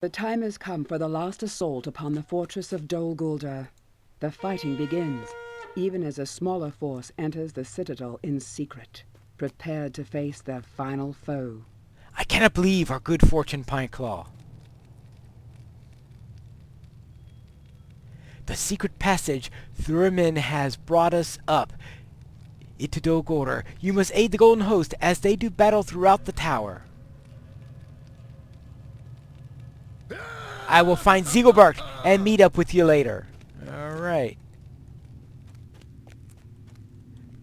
The time has come for the last assault upon the fortress of Dol Guldur. The fighting begins, even as a smaller force enters the citadel in secret, prepared to face their final foe. I cannot believe our good fortune, Pineclaw. The secret passage Thurman has brought us up into Dol Guldur. You must aid the Golden Host as they do battle throughout the tower. I will find Ziegelberg and meet up with you later. Alright.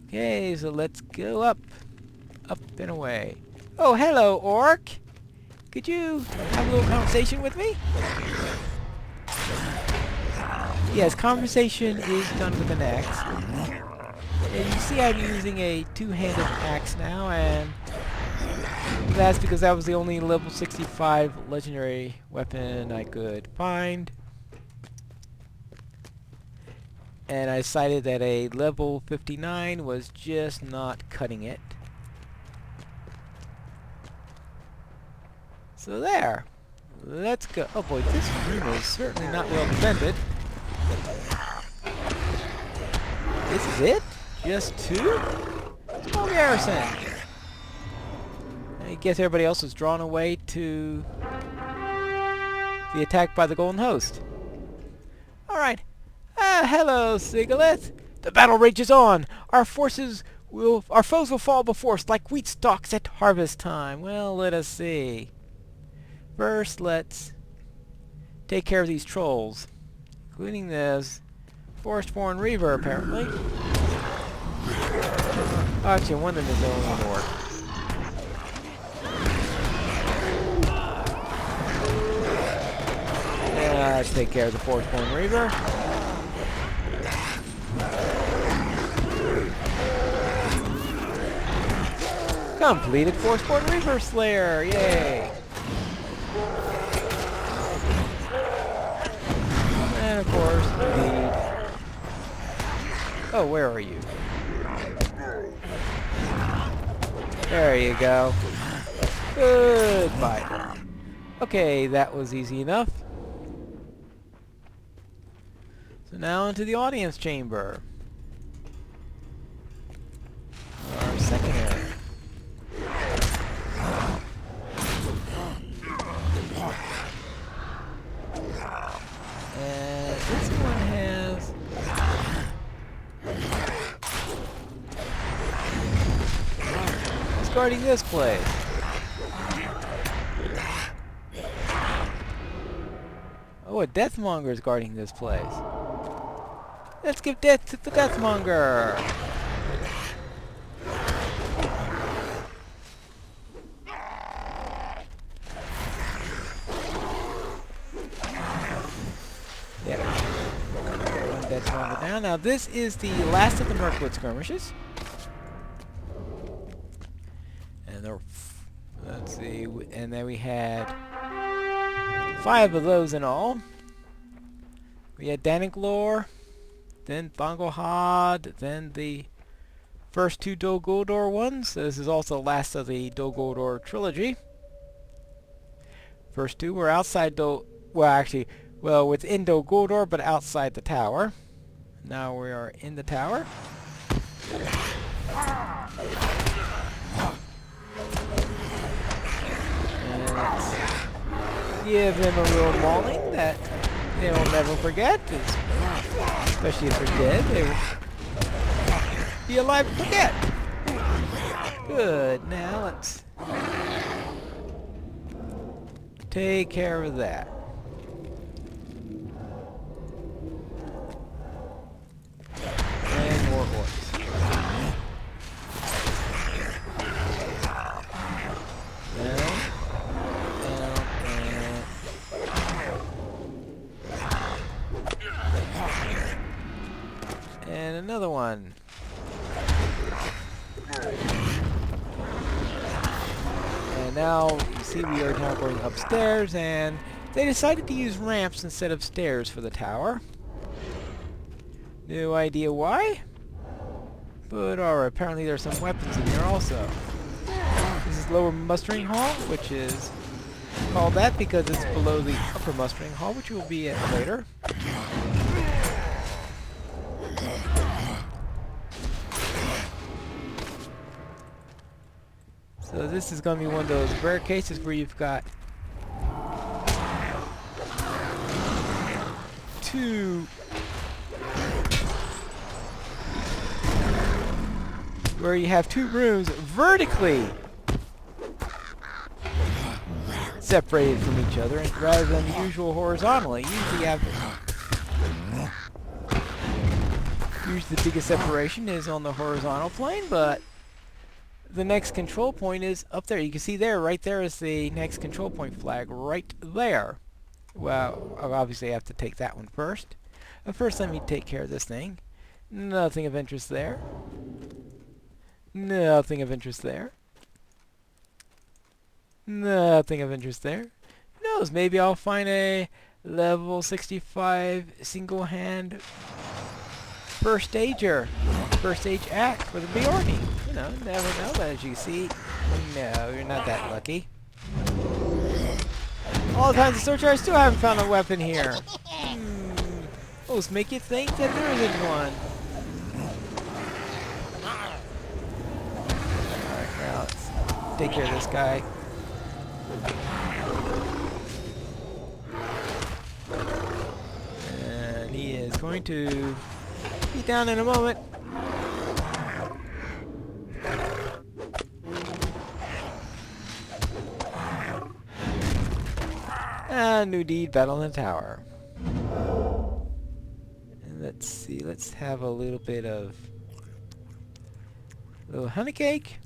Okay, so let's go up. Up and away. Oh, hello, Orc. Could you have a little conversation with me? Yes, conversation is done with an axe. And you see I'm using a two-handed axe now, and that's because that was the only level 65 legendary weapon I could find. And I decided that a level 59 was just not cutting it. So there. Let's go. Oh boy, this room is certainly not well defended. This is it? Just two? Small garrison. I guess everybody else is drawn away to the attack by the Golden Host. Alright. Hello, Sigilith. The battle rages on. Our foes will fall before us like wheat stalks at harvest time. Well, let us see. First, let's take care of these trolls, including this Forestborn Reaver, apparently. Actually, one of them is only more. Let's take care of the Forestborn Reaver. Completed Forestborn Reaver Slayer! Yay! And of course, the... Oh, where are you? There you go. Goodbye. Okay, that was easy enough. So now into the audience chamber. Our second area. And this one has... Who's guarding this place? Oh, a Deathmonger is guarding this place. Let's give death to the Deathmonger! Yeah. One Deathmonger down. Now this is the last of the Mirkwood skirmishes. And there, let's see, and then we had 5 of those in all. We had Daniglor, then Thongohad, then the first 2 Dol Guldur ones. So this is also the last of the Dol Guldur trilogy. First 2 were outside within Dol Guldur, but outside the tower. Now we are in the tower. And let's give them a little mauling that they will never forget, especially if they're dead. They will be alive to forget. Good. Now let's take care of that. And more orcs. And another one. And now, you see we are now going upstairs, and they decided to use ramps instead of stairs for the tower. No idea why. But alright, apparently there's some weapons in here also. This is lower mustering hall, which is called that because it's below the upper mustering hall, which we'll be at later. So this is going to be one of those rare cases where you've got where you have two rooms vertically separated from each other rather than the usual horizontally. Usually the biggest separation is on the horizontal plane, but the next control point is up there. You can see there, right there is the next control point flag, right there. Well, I'll obviously have to take that one first. But first let me take care of this thing. Nothing of interest there. Nothing of interest there. Nothing of interest there. Who knows, maybe I'll find a level 65 single hand first stage act for the Beorning. You know, never know, but as you see, no, you're not that lucky. All the times I search, I still haven't found a weapon here. Those make you think that there isn't one. Alright, now let's take care of this guy. And he is going to be down in a moment. New deed, battle in the tower. And let's see, let's have a little bit of honey cake.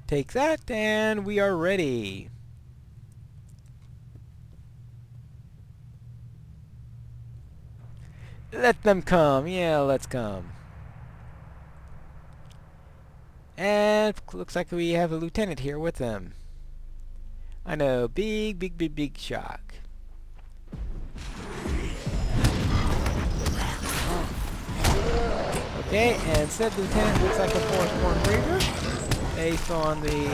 Take that, and we are ready. Let them come. Yeah, let's come. And looks like we have a lieutenant here with them. I know, big shock. Okay, and said lieutenant looks like a Force-born Reaver, based on the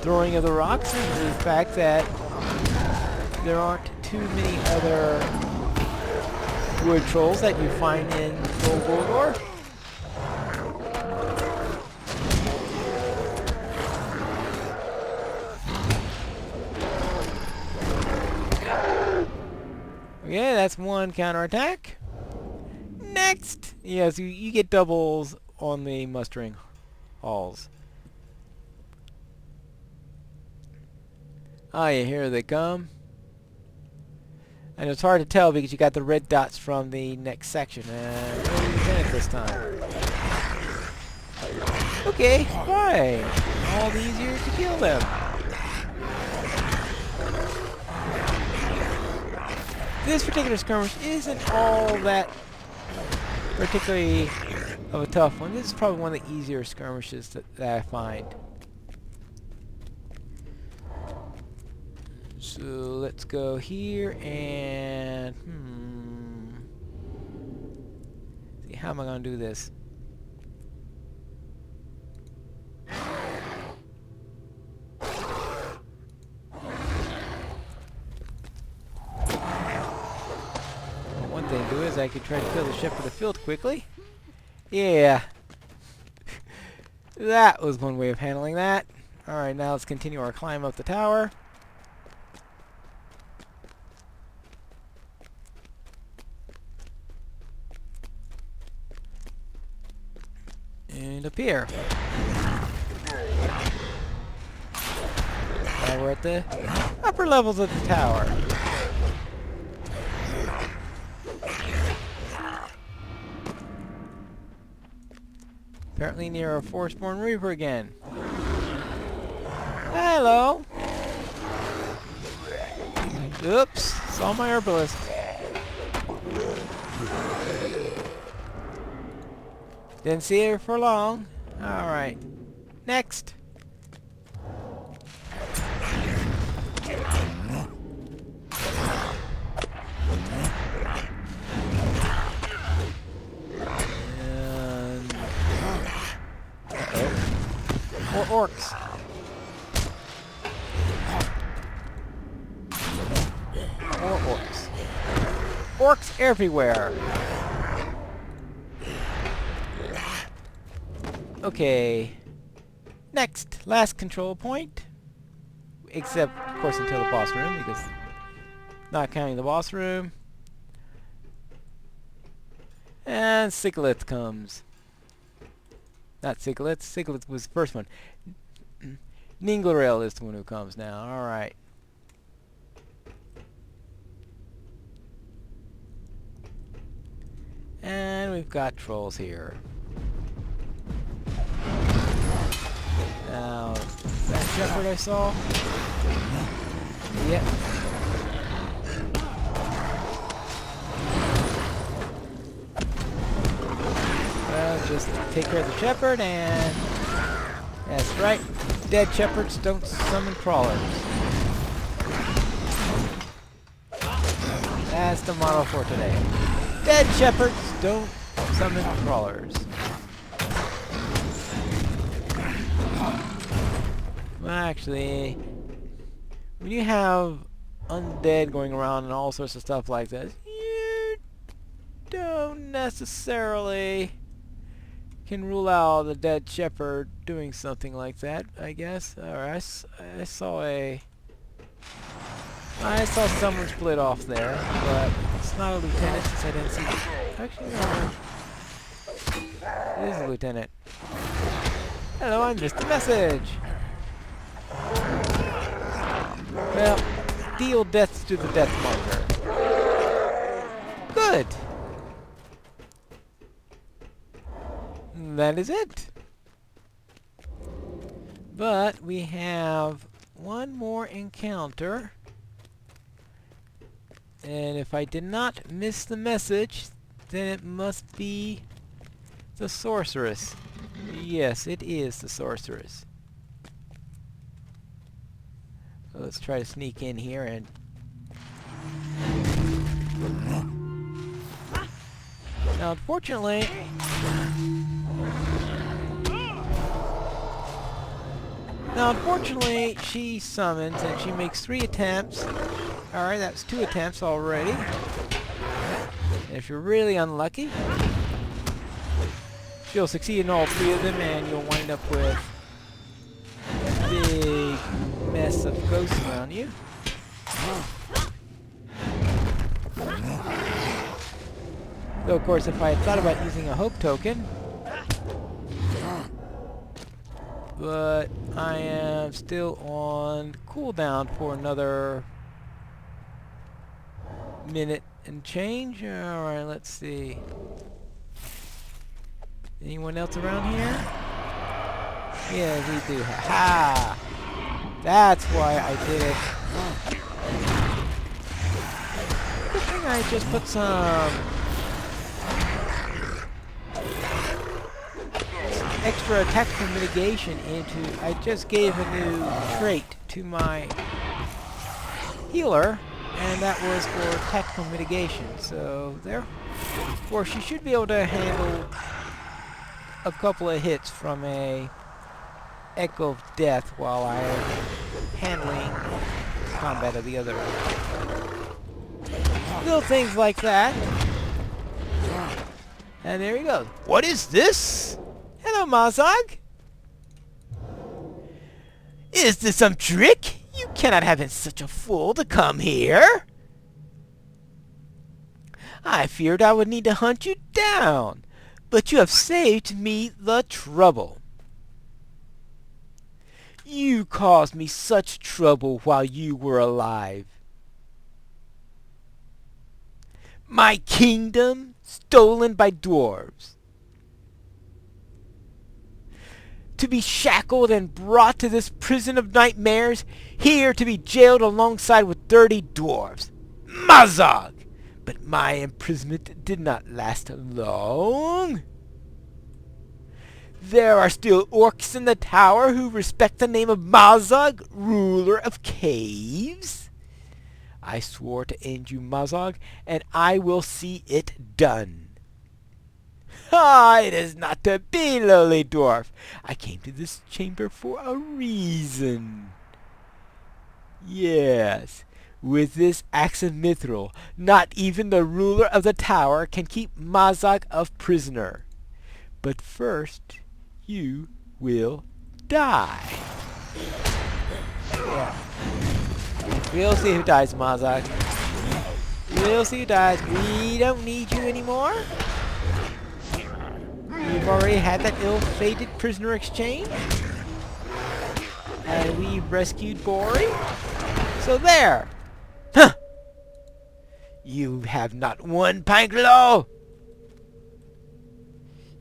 throwing of the rocks and the fact that there aren't too many other wood trolls that you find in Dol Guldur. Okay, that's one counterattack. Next! Yes, you get doubles on the mustering halls. Ah, yeah, here they come. And it's hard to tell because you got the red dots from the next section. And no lieutenant this time. Okay, fine. All the easier to kill them. This particular skirmish isn't all that particularly of a tough one. This is probably one of the easier skirmishes that I find. So let's go here and see, how am I going to do this? One thing to do is I could try to kill the shepherd of the field quickly. Yeah. That was one way of handling that. Alright, now let's continue our climb up the tower. And up here. Now we're at the upper levels of the tower. Apparently near a Force-born Reaper again. Hello! Oops, saw my herbalist. Didn't see her for long. Alright. Next! Orcs. More orcs. Orcs everywhere. Okay. Next, last control point. Except, of course, until the boss room, because not counting the boss room. And Sigilith comes. Not Sigilith. Sigilith was the first one. Ningleril is the one who comes now. Alright. And we've got trolls here. Now, that shepherd I saw? Yep. Well, just take care of the shepherd and... That's right. Dead shepherds don't summon crawlers. That's the motto for today. Dead shepherds don't summon crawlers. Well, actually, when you have undead going around and all sorts of stuff like this, you don't necessarily can rule out the dead shepherd doing something like that, I guess. Alright, I saw someone split off there, but it's not a lieutenant since I didn't see it. Actually, no. It is a lieutenant. Hello, I missed a message! Well, deal deaths to the deathmonger. Good! That is it. But we have one more encounter. And if I did not miss the message, then it must be the sorceress. Yes, it is the sorceress. Let's try to sneak in here and... Now, unfortunately... she summons and she makes 3 attempts. Alright, that's 2 attempts already. And if you're really unlucky, she'll succeed in all 3 of them and you'll wind up with a big mess of ghosts around you. Though, of course, if I had thought about using a hope token, but I am still on cooldown for another minute and change. Alright, let's see. Anyone else around here? Yeah, we do. Ha! That's why I did it. Good thing I just put some extra tactical mitigation into... I just gave a new trait to my healer, and that was for tactical mitigation. So therefore she should be able to handle a couple of hits from a Echo of Death while I am handling combat of the other. Little things like that. And there he goes. What is this? Hello, Mazog. Is this some trick? You cannot have been such a fool to come here. I feared I would need to hunt you down, but you have saved me the trouble. You caused me such trouble while you were alive. My kingdom stolen by dwarves. To be shackled and brought to this prison of nightmares, here to be jailed alongside with dirty dwarves. Mazog! But my imprisonment did not last long. There are still orcs in the tower who respect the name of Mazog, ruler of caves. I swore to end you, Mazog, and I will see it done. Ah, it is not to be, lowly dwarf. I came to this chamber for a reason. Yes, with this axe of mithril, not even the ruler of the tower can keep Mazak a prisoner. But first, you will die. Yeah. We'll see who dies, Mazak. We'll see who dies. We don't need you anymore. We've already had that ill-fated prisoner exchange. And we've rescued Beorning. So there! Huh! You have not won, Pineleaf!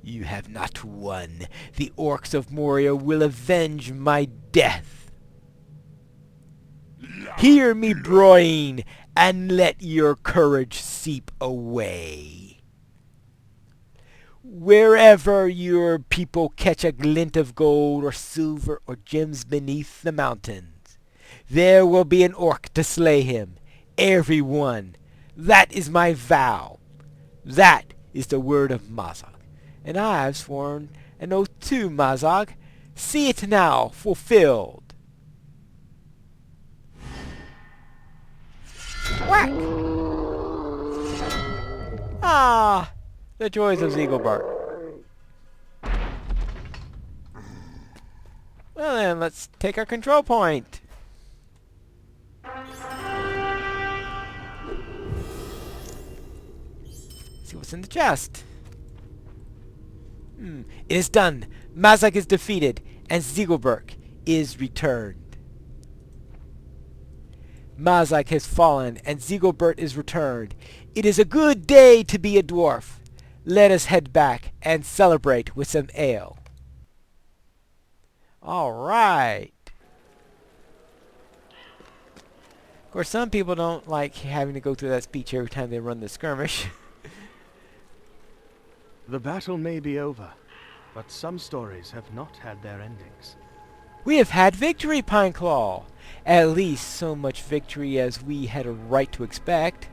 You have not won. The orcs of Moria will avenge my death. Hear me, Beorning, and let your courage seep away. Wherever your people catch a glint of gold or silver or gems beneath the mountains, there will be an orc to slay him. Every one. That is my vow. That is the word of Mazak. And I have sworn an oath too, Mazak. See it now, fulfilled. Whack! Ah, the joys of Ziegelbart. Well then, let's take our control point. See what's in the chest. It is done. Mazak is defeated, and Ziegelbart is returned. Mazak has fallen, and Ziegelbart is returned. It is a good day to be a dwarf. Let us head back and celebrate with some ale. All right. Of course, some people don't like having to go through that speech every time they run the skirmish. The battle may be over, but some stories have not had their endings. We have had victory, Pineclaw. At least so much victory as we had a right to expect.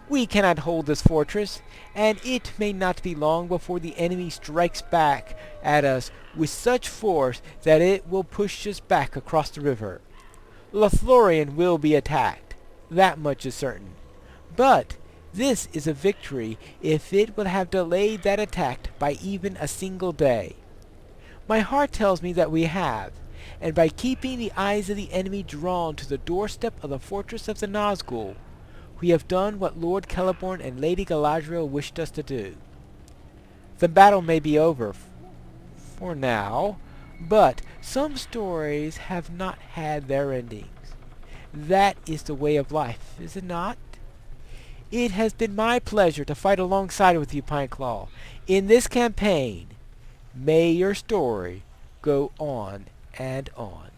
We cannot hold this fortress, and it may not be long before the enemy strikes back at us with such force that it will push us back across the river. LOTRO will be attacked. That much is certain. But this is a victory if it would have delayed that attack by even a single day. My heart tells me that we have, and by keeping the eyes of the enemy drawn to the doorstep of the fortress of the Nazgul, we have done what Lord Celeborn and Lady Galadriel wished us to do. The battle may be over for now, but some stories have not had their endings. That is the way of life, is it not? It has been my pleasure to fight alongside with you, Pineclaw, in this campaign. May your story go on and on.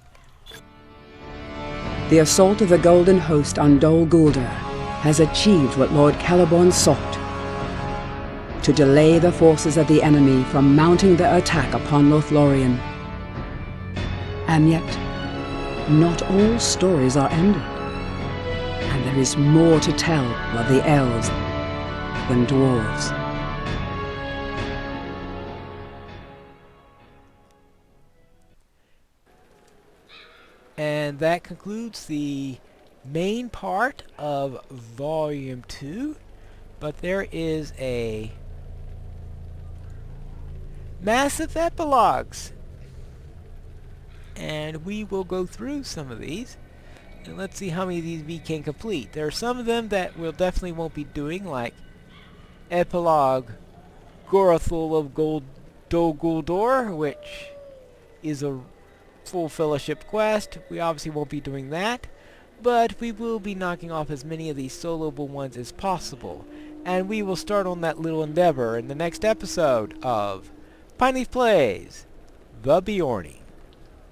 The assault of the Golden Host on Dol Guldur has achieved what Lord Celeborn sought: to delay the forces of the enemy from mounting their attack upon Lothlorien. And yet, not all stories are ended, and there is more to tell of the elves than dwarves. And that concludes the main part of Volume 2, but there is a massive epilogues, and we will go through some of these, and let's see how many of these we can complete. There are some of them that we'll definitely won't be doing, like Epilogue Gorathul of Dol Guldur, which is a full fellowship quest. We obviously won't be doing that, but we will be knocking off as many of these soloable ones as possible, and we will start on that little endeavor in the next episode of Pineleaf Plays The Beorning.